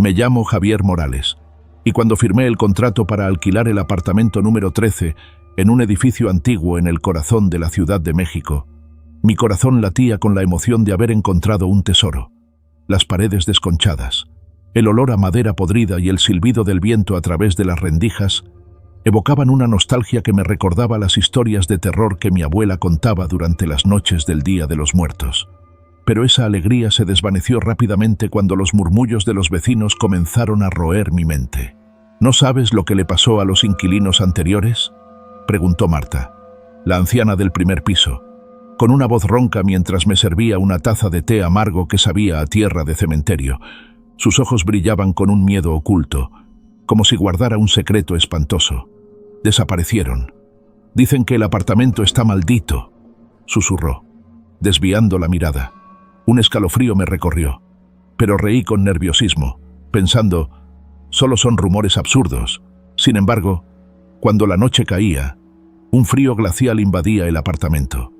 Me llamo Javier Morales, y cuando firmé el contrato para alquilar el apartamento número 13 en un edificio antiguo en el corazón de la Ciudad de México, mi corazón latía con la emoción de haber encontrado un tesoro. Las paredes desconchadas, el olor a madera podrida y el silbido del viento a través de las rendijas evocaban una nostalgia que me recordaba las historias de terror que mi abuela contaba durante las noches del Día de los Muertos. Pero esa alegría se desvaneció rápidamente cuando los murmullos de los vecinos comenzaron a roer mi mente. ¿No sabes lo que le pasó a los inquilinos anteriores?, preguntó Marta, la anciana del primer piso, con una voz ronca mientras me servía una taza de té amargo que sabía a tierra de cementerio. Sus ojos brillaban con un miedo oculto, como si guardara un secreto espantoso. Desaparecieron. Dicen que el apartamento está maldito, susurró, desviando la mirada. Un escalofrío me recorrió, pero reí con nerviosismo, pensando, solo son rumores absurdos. Sin embargo, cuando la noche caía, un frío glacial invadía el apartamento,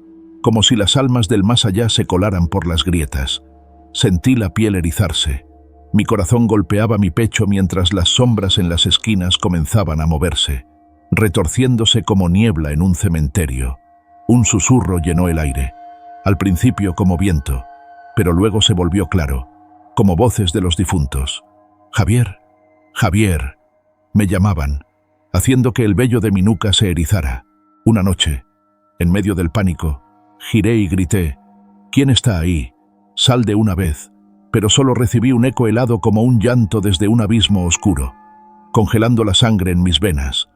como si las almas del más allá se colaran por las grietas. Sentí la piel erizarse. Mi corazón golpeaba mi pecho mientras las sombras en las esquinas comenzaban a moverse, retorciéndose como niebla en un cementerio. Un susurro llenó el aire, al principio como viento, pero luego se volvió claro, como voces de los difuntos. Javier, Javier, me llamaban, haciendo que el vello de mi nuca se erizara. Una noche, en medio del pánico, giré y grité, ¿quién está ahí? Sal de una vez. Pero solo recibí un eco helado como un llanto desde un abismo oscuro, congelando la sangre en mis venas.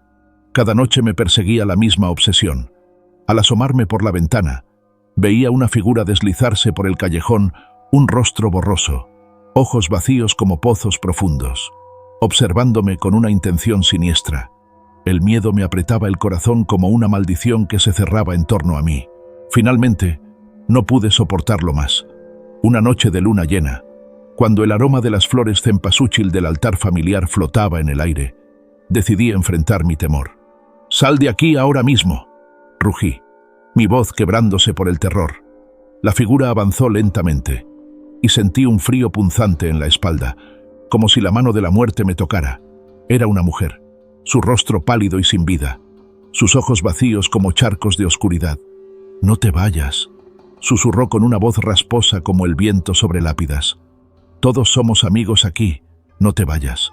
Cada noche me perseguía la misma obsesión. Al asomarme por la ventana, veía una figura deslizarse por el callejón, un rostro borroso, ojos vacíos como pozos profundos, observándome con una intención siniestra. El miedo me apretaba el corazón como una maldición que se cerraba en torno a mí. Finalmente, no pude soportarlo más. Una noche de luna llena, cuando el aroma de las flores cempasúchil del altar familiar flotaba en el aire, decidí enfrentar mi temor. «¡Sal de aquí ahora mismo!», rugí, mi voz quebrándose por el terror. La figura avanzó lentamente, y sentí un frío punzante en la espalda, como si la mano de la muerte me tocara. Era una mujer, su rostro pálido y sin vida, sus ojos vacíos como charcos de oscuridad. «No te vayas», susurró con una voz rasposa como el viento sobre lápidas. «Todos somos amigos aquí, no te vayas.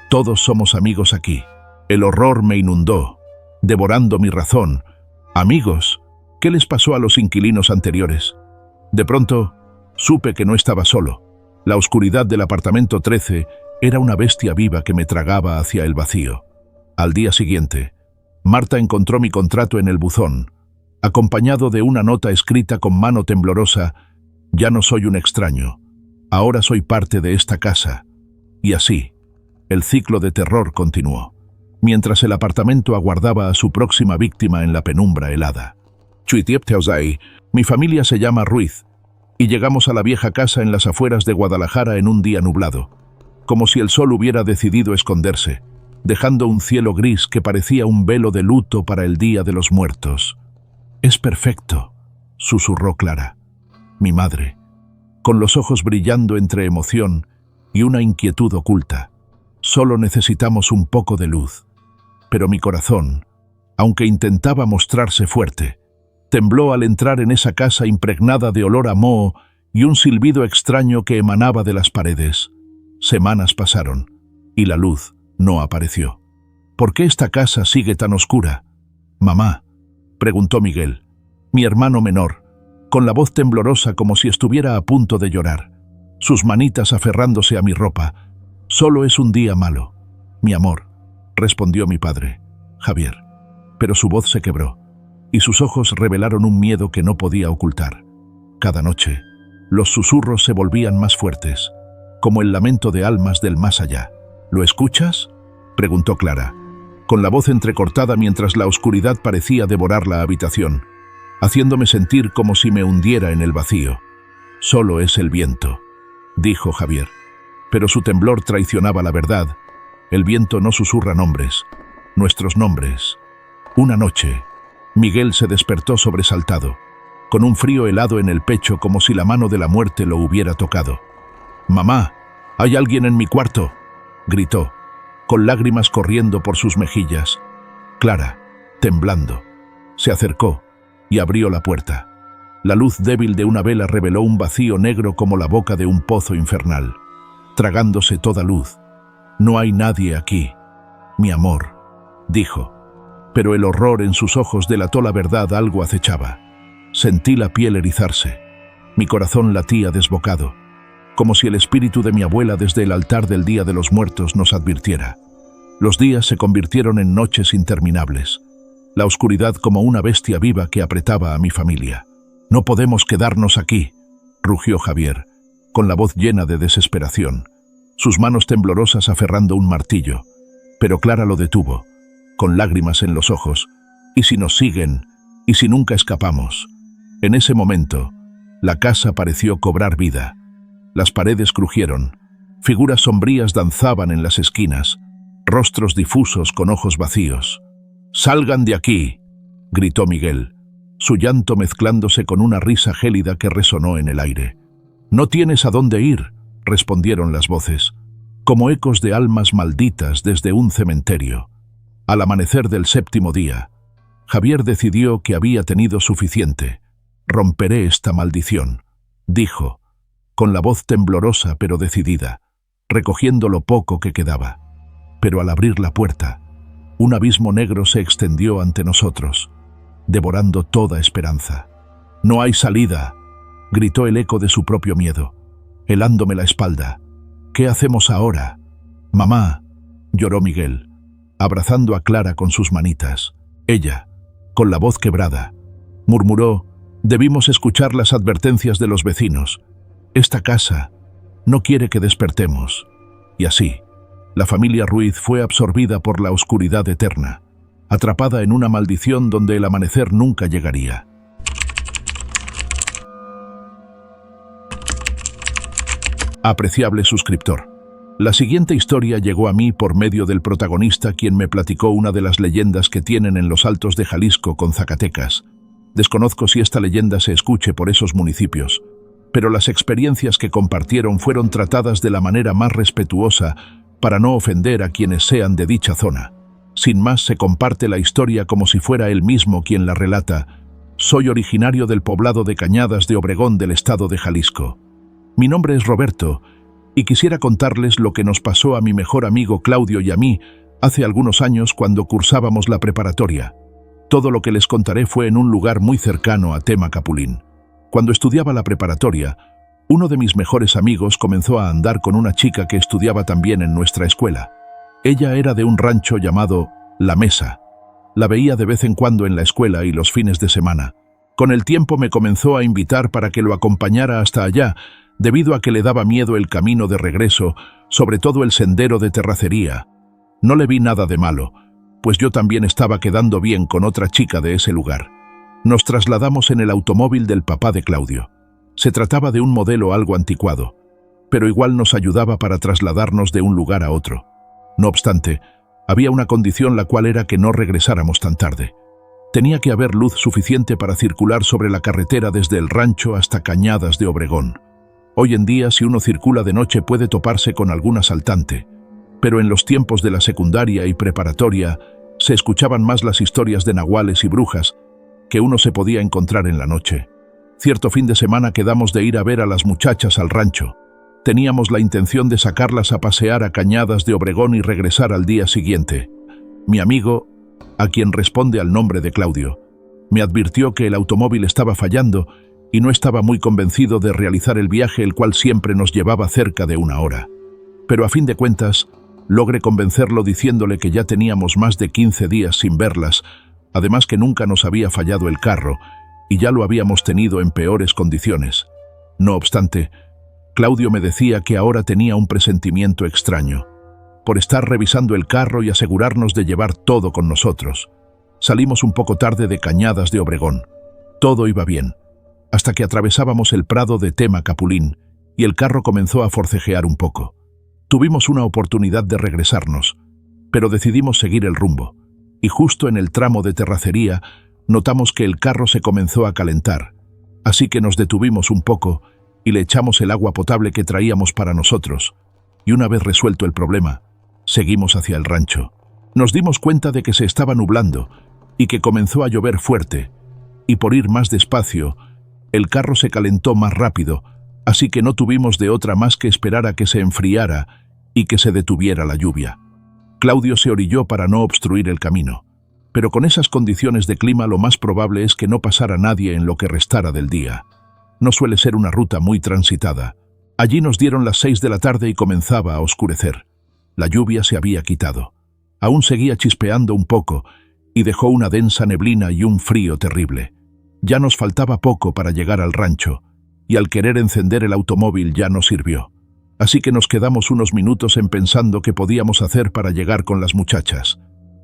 Todos somos amigos aquí». El horror me inundó, devorando mi razón. ¿Amigos? ¿Qué les pasó a los inquilinos anteriores? De pronto, supe que no estaba solo. La oscuridad del apartamento 13 era una bestia viva que me tragaba hacia el vacío. Al día siguiente, Marta encontró mi contrato en el buzón, acompañado de una nota escrita con mano temblorosa: «Ya no soy un extraño, ahora soy parte de esta casa». Y así, el ciclo de terror continuó, mientras el apartamento aguardaba a su próxima víctima en la penumbra helada. Mi familia se llama Ruiz, y llegamos a la vieja casa en las afueras de Guadalajara en un día nublado, como si el sol hubiera decidido esconderse, dejando un cielo gris que parecía un velo de luto para el Día de los Muertos. «Es perfecto», susurró Clara, mi madre, con los ojos brillando entre emoción y una inquietud oculta. «Solo necesitamos un poco de luz». Pero mi corazón, aunque intentaba mostrarse fuerte, tembló al entrar en esa casa impregnada de olor a moho y un silbido extraño que emanaba de las paredes. Semanas pasaron, y la luz no apareció. «¿Por qué esta casa sigue tan oscura?» «Mamá», preguntó Miguel, mi hermano menor, con la voz temblorosa como si estuviera a punto de llorar, sus manitas aferrándose a mi ropa. «Solo es un día malo, mi amor», respondió mi padre, Javier. Pero su voz se quebró, y sus ojos revelaron un miedo que no podía ocultar. Cada noche, los susurros se volvían más fuertes, como el lamento de almas del más allá. «¿Lo escuchas?», preguntó Clara, con la voz entrecortada mientras la oscuridad parecía devorar la habitación, haciéndome sentir como si me hundiera en el vacío. «Solo es el viento», dijo Javier, pero su temblor traicionaba la verdad. El viento no susurra nombres, nuestros nombres. Una noche, Miguel se despertó sobresaltado, con un frío helado en el pecho como si la mano de la muerte lo hubiera tocado. «Mamá, hay alguien en mi cuarto», gritó, con lágrimas corriendo por sus mejillas. Clara, temblando, se acercó y abrió la puerta. La luz débil de una vela reveló un vacío negro como la boca de un pozo infernal, tragándose toda luz. «No hay nadie aquí, mi amor», dijo. Pero el horror en sus ojos delató la verdad, algo acechaba. Sentí la piel erizarse. Mi corazón latía desbocado, como si el espíritu de mi abuela desde el altar del Día de los Muertos nos advirtiera. Los días se convirtieron en noches interminables. La oscuridad como una bestia viva que apretaba a mi familia. «No podemos quedarnos aquí», rugió Javier, con la voz llena de desesperación, sus manos temblorosas aferrando un martillo. Pero Clara lo detuvo, con lágrimas en los ojos. «¿Y si nos siguen? ¿Y si nunca escapamos?». En ese momento, la casa pareció cobrar vida. Las paredes crujieron, figuras sombrías danzaban en las esquinas, rostros difusos con ojos vacíos. «¡Salgan de aquí!», gritó Miguel, su llanto mezclándose con una risa gélida que resonó en el aire. «No tienes a dónde ir», respondieron las voces, como ecos de almas malditas desde un cementerio. Al amanecer del séptimo día, Javier decidió que había tenido suficiente. «Romperé esta maldición», dijo, con la voz temblorosa pero decidida, recogiendo lo poco que quedaba. Pero al abrir la puerta, un abismo negro se extendió ante nosotros, devorando toda esperanza. «No hay salida», gritó el eco de su propio miedo, helándome la espalda. «¿Qué hacemos ahora?» «Mamá», lloró Miguel, abrazando a Clara con sus manitas. Ella, con la voz quebrada, murmuró: «Debimos escuchar las advertencias de los vecinos. Esta casa no quiere que despertemos». Y así, la familia Ruiz fue absorbida por la oscuridad eterna, atrapada en una maldición donde el amanecer nunca llegaría. Apreciable suscriptor, la siguiente historia llegó a mí por medio del protagonista, quien me platicó una de las leyendas que tienen en los altos de Jalisco con Zacatecas. Desconozco si esta leyenda se escuche por esos municipios, pero las experiencias que compartieron fueron tratadas de la manera más respetuosa para no ofender a quienes sean de dicha zona. Sin más, se comparte la historia como si fuera él mismo quien la relata. Soy originario del poblado de Cañadas de Obregón del estado de Jalisco. Mi nombre es Roberto y quisiera contarles lo que nos pasó a mi mejor amigo Claudio y a mí hace algunos años cuando cursábamos la preparatoria. Todo lo que les contaré fue en un lugar muy cercano a Temacapulín. Cuando estudiaba la preparatoria, uno de mis mejores amigos comenzó a andar con una chica que estudiaba también en nuestra escuela. Ella era de un rancho llamado La Mesa. La veía de vez en cuando en la escuela y los fines de semana. Con el tiempo me comenzó a invitar para que lo acompañara hasta allá, debido a que le daba miedo el camino de regreso, sobre todo el sendero de terracería. No le vi nada de malo, pues yo también estaba quedando bien con otra chica de ese lugar. Nos trasladamos en el automóvil del papá de Claudio. Se trataba de un modelo algo anticuado, pero igual nos ayudaba para trasladarnos de un lugar a otro. No obstante, había una condición, la cual era que no regresáramos tan tarde. Tenía que haber luz suficiente para circular sobre la carretera desde el rancho hasta Cañadas de Obregón. Hoy en día, si uno circula de noche puede toparse con algún asaltante, pero en los tiempos de la secundaria y preparatoria se escuchaban más las historias de nahuales y brujas que uno se podía encontrar en la noche. Cierto fin de semana quedamos de ir a ver a las muchachas al rancho. Teníamos la intención de sacarlas a pasear a Cañadas de Obregón y regresar al día siguiente. Mi amigo, a quien responde al nombre de Claudio, me advirtió que el automóvil estaba fallando y no estaba muy convencido de realizar el viaje, el cual siempre nos llevaba cerca de 1 hora. Pero a fin de cuentas, logré convencerlo diciéndole que ya teníamos más de 15 días sin verlas, además que nunca nos había fallado el carro y ya lo habíamos tenido en peores condiciones. No obstante, Claudio me decía que ahora tenía un presentimiento extraño, por estar revisando el carro y asegurarnos de llevar todo con nosotros. Salimos un poco tarde de Cañadas de Obregón. Todo iba bien, hasta que atravesábamos el prado de Temacapulín y el carro comenzó a forcejear un poco. Tuvimos una oportunidad de regresarnos, pero decidimos seguir el rumbo, y justo en el tramo de terracería notamos que el carro se comenzó a calentar, así que nos detuvimos un poco y le echamos el agua potable que traíamos para nosotros, y una vez resuelto el problema, Seguimos hacia el rancho. Nos dimos cuenta de que se estaba nublando y que comenzó a llover fuerte, y por ir más despacio, el carro se calentó más rápido, así que no tuvimos de otra más que esperar a que se enfriara y que se detuviera la lluvia. Claudio se orilló para no obstruir el camino, pero con esas condiciones de clima lo más probable es que no pasara nadie en lo que restara del día. No suele ser una ruta muy transitada. Allí nos dieron las 6 de la tarde y comenzaba a oscurecer. La lluvia se había quitado. Aún seguía chispeando un poco y dejó una densa neblina y un frío terrible. Ya nos faltaba poco para llegar al rancho, y al querer encender el automóvil ya no sirvió. Así que nos quedamos unos minutos en pensando qué podíamos hacer para llegar con las muchachas.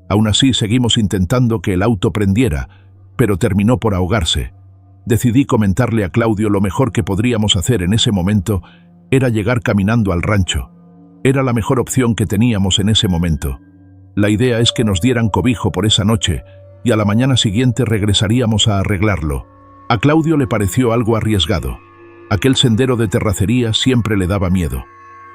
Aún así seguimos intentando que el auto prendiera, pero terminó por ahogarse. Decidí comentarle a Claudio lo mejor que podríamos hacer en ese momento era llegar caminando al rancho. Era la mejor opción que teníamos en ese momento. La idea es que nos dieran cobijo por esa noche y a la mañana siguiente regresaríamos a arreglarlo. A Claudio le pareció algo arriesgado. Aquel sendero de terracería siempre le daba miedo.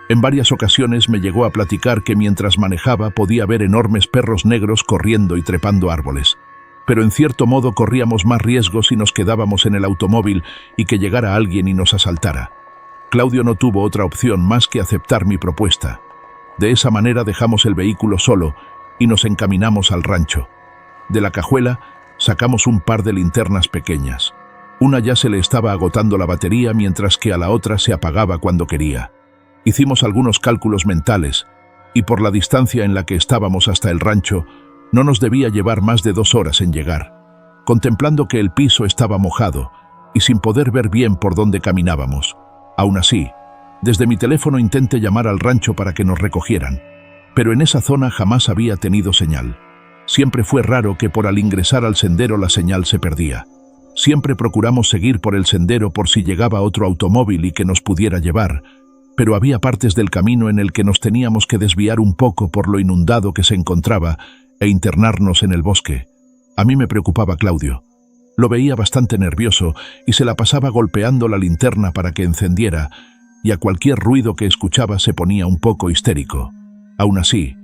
En varias ocasiones me llegó a platicar que mientras manejaba podía ver enormes perros negros corriendo y trepando árboles. Pero en cierto modo corríamos más riesgos si nos quedábamos en el automóvil y que llegara alguien y nos asaltara. Claudio no tuvo otra opción más que aceptar mi propuesta. De esa manera dejamos el vehículo solo y nos encaminamos al rancho. De la cajuela sacamos un par de linternas pequeñas. Una ya se le estaba agotando la batería mientras que a la otra se apagaba cuando quería. Hicimos algunos cálculos mentales y por la distancia en la que estábamos hasta el rancho no nos debía llevar más de 2 horas en llegar. Contemplando que el piso estaba mojado y sin poder ver bien por dónde caminábamos. Aún así, desde mi teléfono intenté llamar al rancho para que nos recogieran, pero en esa zona jamás había tenido señal. Siempre fue raro que al ingresar al sendero la señal se perdía. Siempre procuramos seguir por el sendero por si llegaba otro automóvil y que nos pudiera llevar, pero había partes del camino en el que nos teníamos que desviar un poco por lo inundado que se encontraba e internarnos en el bosque. A mí me preocupaba Claudio. Lo veía bastante nervioso y se la pasaba golpeando la linterna para que encendiera, y a cualquier ruido que escuchaba se ponía un poco histérico. Aún así,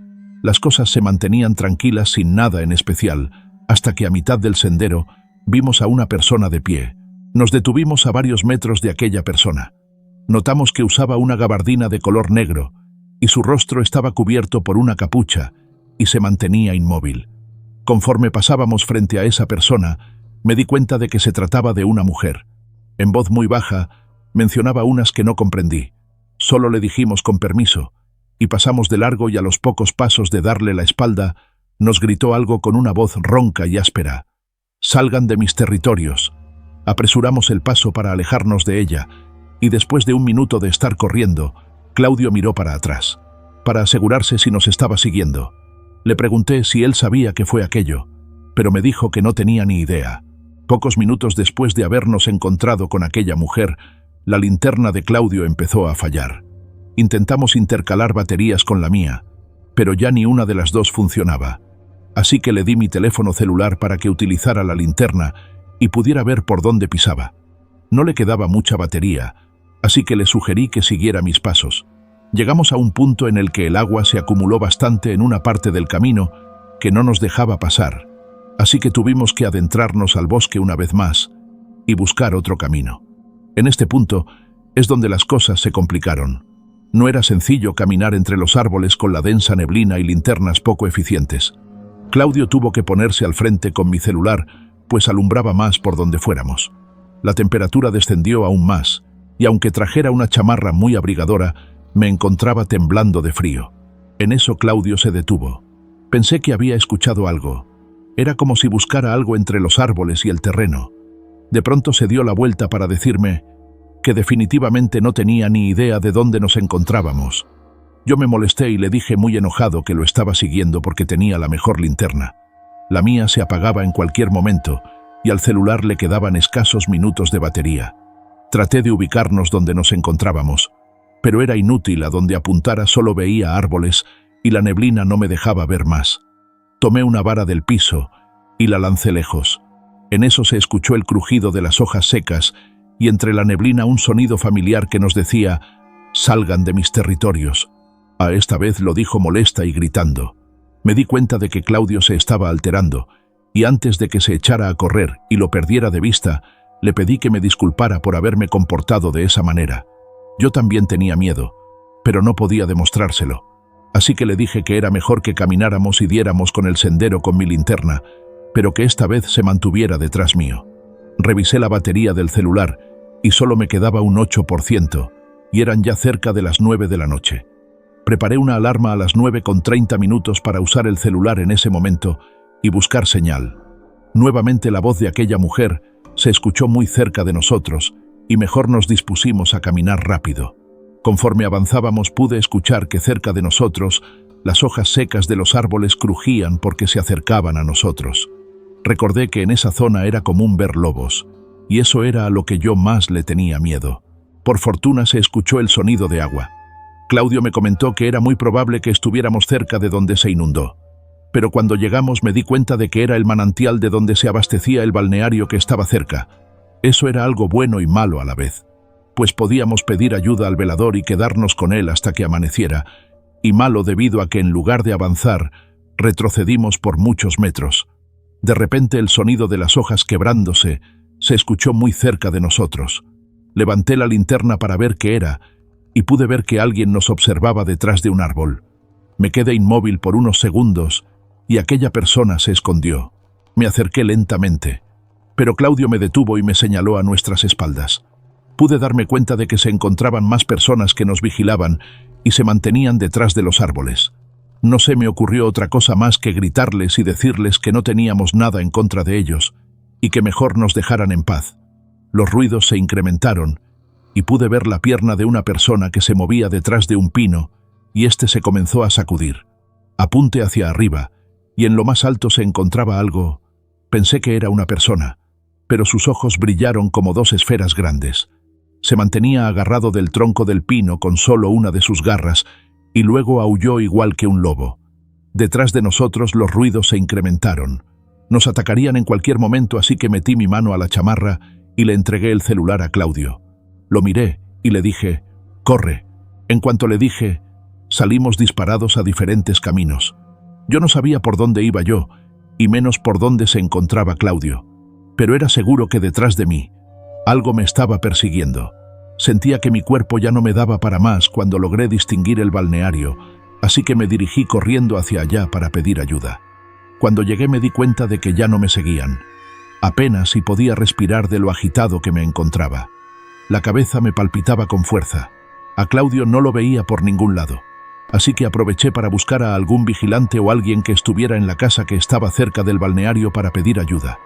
las cosas se mantenían tranquilas sin nada en especial, hasta que a mitad del sendero vimos a una persona de pie. Nos detuvimos a varios metros de aquella persona. Notamos que usaba una gabardina de color negro, y su rostro estaba cubierto por una capucha, y se mantenía inmóvil. Conforme pasábamos frente a esa persona, me di cuenta de que se trataba de una mujer. En voz muy baja, mencionaba unas que no comprendí. Solo le dijimos con permiso, y pasamos de largo y a los pocos pasos de darle la espalda, nos gritó algo con una voz ronca y áspera. «Salgan de mis territorios». Apresuramos el paso para alejarnos de ella, y después de un minuto de estar corriendo, Claudio miró para atrás, para asegurarse si nos estaba siguiendo. Le pregunté si él sabía qué fue aquello, pero me dijo que no tenía ni idea. Pocos minutos después de habernos encontrado con aquella mujer, la linterna de Claudio empezó a fallar. Intentamos intercalar baterías con la mía, pero ya ni una de las dos funcionaba. Así que le di mi teléfono celular para que utilizara la linterna y pudiera ver por dónde pisaba. No le quedaba mucha batería, así que le sugerí que siguiera mis pasos. Llegamos a un punto en el que el agua se acumuló bastante en una parte del camino que no nos dejaba pasar, así que tuvimos que adentrarnos al bosque una vez más y buscar otro camino. En este punto es donde las cosas se complicaron. No era sencillo caminar entre los árboles con la densa neblina y linternas poco eficientes. Claudio tuvo que ponerse al frente con mi celular, pues alumbraba más por donde fuéramos. La temperatura descendió aún más, y aunque trajera una chamarra muy abrigadora, me encontraba temblando de frío. En eso Claudio se detuvo. Pensé que había escuchado algo. Era como si buscara algo entre los árboles y el terreno. De pronto se dio la vuelta para decirme que definitivamente no tenía ni idea de dónde nos encontrábamos. Yo me molesté y le dije muy enojado que lo estaba siguiendo porque tenía la mejor linterna. La mía se apagaba en cualquier momento y al celular le quedaban escasos minutos de batería. Traté de ubicarnos donde nos encontrábamos, pero era inútil. A donde apuntara solo veía árboles y la neblina no me dejaba ver más. Tomé una vara del piso y la lancé lejos. En eso se escuchó el crujido de las hojas secas y entre la neblina un sonido familiar que nos decía «Salgan de mis territorios». A esta vez lo dijo molesta y gritando. Me di cuenta de que Claudio se estaba alterando, y antes de que se echara a correr y lo perdiera de vista, le pedí que me disculpara por haberme comportado de esa manera. Yo también tenía miedo, pero no podía demostrárselo. Así que le dije que era mejor que camináramos y diéramos con el sendero con mi linterna, pero que esta vez se mantuviera detrás mío. Revisé la batería del celular y solo me quedaba un 8%, y eran ya cerca de las 9 de la noche. Preparé una alarma a las 9:30 para usar el celular en ese momento y buscar señal. Nuevamente la voz de aquella mujer se escuchó muy cerca de nosotros y mejor nos dispusimos a caminar rápido. Conforme avanzábamos pude escuchar que cerca de nosotros las hojas secas de los árboles crujían porque se acercaban a nosotros. Recordé que en esa zona era común ver lobos, y eso era a lo que yo más le tenía miedo. Por fortuna se escuchó el sonido de agua. Claudio me comentó que era muy probable que estuviéramos cerca de donde se inundó. Pero cuando llegamos me di cuenta de que era el manantial de donde se abastecía el balneario que estaba cerca. Eso era algo bueno y malo a la vez, pues podíamos pedir ayuda al velador y quedarnos con él hasta que amaneciera, y malo debido a que en lugar de avanzar, retrocedimos por muchos metros. De repente el sonido de las hojas quebrándose se escuchó muy cerca de nosotros. Levanté la linterna para ver qué era, y pude ver que alguien nos observaba detrás de un árbol. Me quedé inmóvil por unos segundos, y aquella persona se escondió. Me acerqué lentamente, pero Claudio me detuvo y me señaló a nuestras espaldas. Pude darme cuenta de que se encontraban más personas que nos vigilaban y se mantenían detrás de los árboles. No se me ocurrió otra cosa más que gritarles y decirles que no teníamos nada en contra de ellos y que mejor nos dejaran en paz. Los ruidos se incrementaron y pude ver la pierna de una persona que se movía detrás de un pino y éste se comenzó a sacudir. Apunté hacia arriba y en lo más alto se encontraba algo. Pensé que era una persona, pero sus ojos brillaron como dos esferas grandes. Se mantenía agarrado del tronco del pino con solo una de sus garras y luego aulló igual que un lobo. Detrás de nosotros los ruidos se incrementaron. Nos atacarían en cualquier momento, así que metí mi mano a la chamarra y le entregué el celular a Claudio. Lo miré y le dije, «Corre». En cuanto le dije, salimos disparados a diferentes caminos. Yo no sabía por dónde iba yo, y menos por dónde se encontraba Claudio. Pero era seguro que detrás de mí algo me estaba persiguiendo. Sentía que mi cuerpo ya no me daba para más cuando logré distinguir el balneario, así que me dirigí corriendo hacia allá para pedir ayuda. Cuando llegué me di cuenta de que ya no me seguían. Apenas si podía respirar de lo agitado que me encontraba. La cabeza me palpitaba con fuerza. A Claudio no lo veía por ningún lado, así que aproveché para buscar a algún vigilante o alguien que estuviera en la casa que estaba cerca del balneario para pedir ayuda.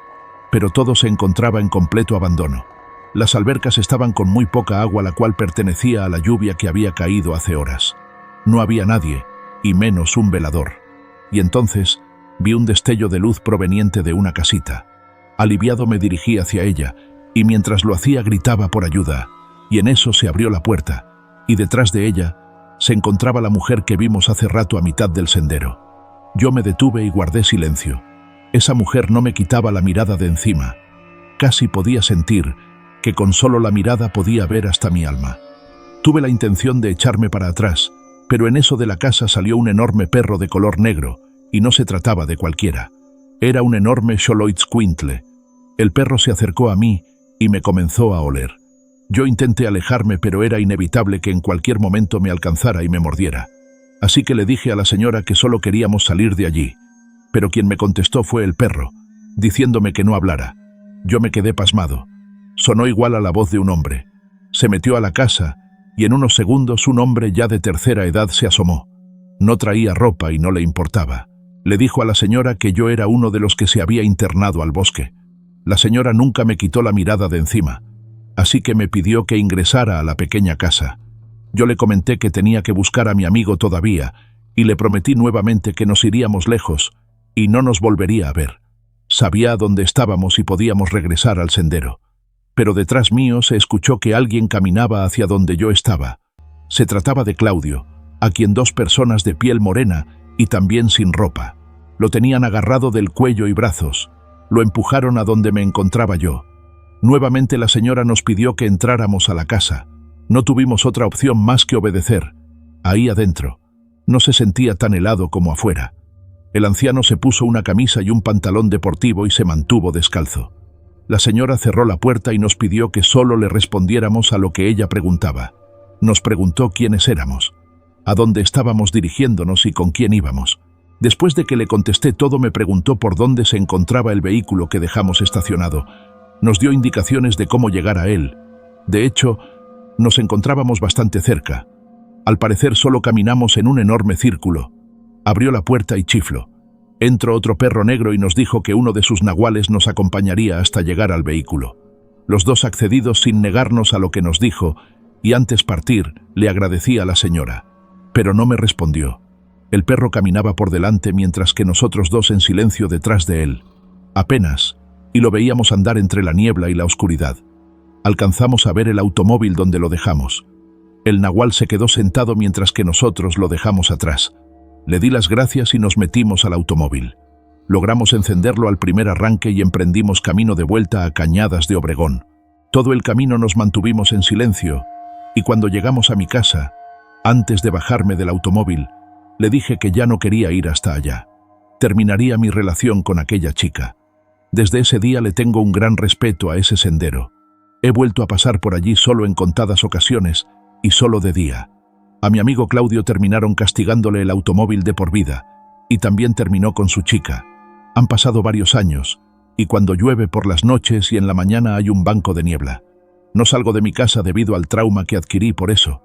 Pero todo se encontraba en completo abandono. Las albercas estaban con muy poca agua, la cual pertenecía a la lluvia que había caído hace horas. No había nadie, y menos un velador. Y entonces vi un destello de luz proveniente de una casita. Aliviado me dirigí hacia ella, y mientras lo hacía gritaba por ayuda, y en eso se abrió la puerta, y detrás de ella se encontraba la mujer que vimos hace rato a mitad del sendero. Yo me detuve y guardé silencio. Esa mujer no me quitaba la mirada de encima. Casi podía sentir que con solo la mirada podía ver hasta mi alma. Tuve la intención de echarme para atrás, pero en eso de la casa salió un enorme perro de color negro, y no se trataba de cualquiera. Era un enorme Xoloitzcuintle. El perro se acercó a mí y me comenzó a oler. Yo intenté alejarme, pero era inevitable que en cualquier momento me alcanzara y me mordiera. Así que le dije a la señora que solo queríamos salir de allí. Pero quien me contestó fue el perro, diciéndome que no hablara. Yo me quedé pasmado. Sonó igual a la voz de un hombre. Se metió a la casa y en unos segundos un hombre ya de tercera edad se asomó. No traía ropa y no le importaba. Le dijo a la señora que yo era uno de los que se había internado al bosque. La señora nunca me quitó la mirada de encima, así que me pidió que ingresara a la pequeña casa. Yo le comenté que tenía que buscar a mi amigo todavía y le prometí nuevamente que nos iríamos lejos y no nos volvería a ver. Sabía dónde estábamos y podíamos regresar al sendero. Pero detrás mío se escuchó que alguien caminaba hacia donde yo estaba. Se trataba de Claudio, a quien dos personas de piel morena y también sin ropa. Lo tenían agarrado del cuello y brazos. Lo empujaron a donde me encontraba yo. Nuevamente la señora nos pidió que entráramos a la casa. No tuvimos otra opción más que obedecer. Ahí adentro, No se sentía tan helado como afuera. El anciano se puso una camisa y un pantalón deportivo y se mantuvo descalzo. La señora cerró la puerta y nos pidió que solo le respondiéramos a lo que ella preguntaba. Nos preguntó quiénes éramos, a dónde estábamos dirigiéndonos y con quién íbamos. Después de que le contesté todo, me preguntó por dónde se encontraba el vehículo que dejamos estacionado. Nos dio indicaciones de cómo llegar a él. De hecho, nos encontrábamos bastante cerca. Al parecer solo caminamos en un enorme círculo. Abrió la puerta y chifló. Entró otro perro negro y nos dijo que uno de sus nahuales nos acompañaría hasta llegar al vehículo. Los dos accedidos sin negarnos a lo que nos dijo, y antes partir, le agradecí a la señora. Pero no me respondió. El perro caminaba por delante mientras que nosotros dos en silencio detrás de él. Apenas, y lo veíamos andar entre la niebla y la oscuridad. Alcanzamos a ver el automóvil donde lo dejamos. El nahual se quedó sentado mientras que nosotros lo dejamos atrás. Le di las gracias y nos metimos al automóvil. Logramos encenderlo al primer arranque y emprendimos camino de vuelta a Cañadas de Obregón. Todo el camino nos mantuvimos en silencio, y cuando llegamos a mi casa, antes de bajarme del automóvil, le dije que ya no quería ir hasta allá. Terminaría mi relación con aquella chica. Desde ese día le tengo un gran respeto a ese sendero. He vuelto a pasar por allí solo en contadas ocasiones y solo de día. A mi amigo Claudio terminaron castigándole el automóvil de por vida, y también terminó con su chica. Han pasado varios años, y cuando llueve por las noches y en la mañana hay un banco de niebla. No salgo de mi casa debido al trauma que adquirí por eso.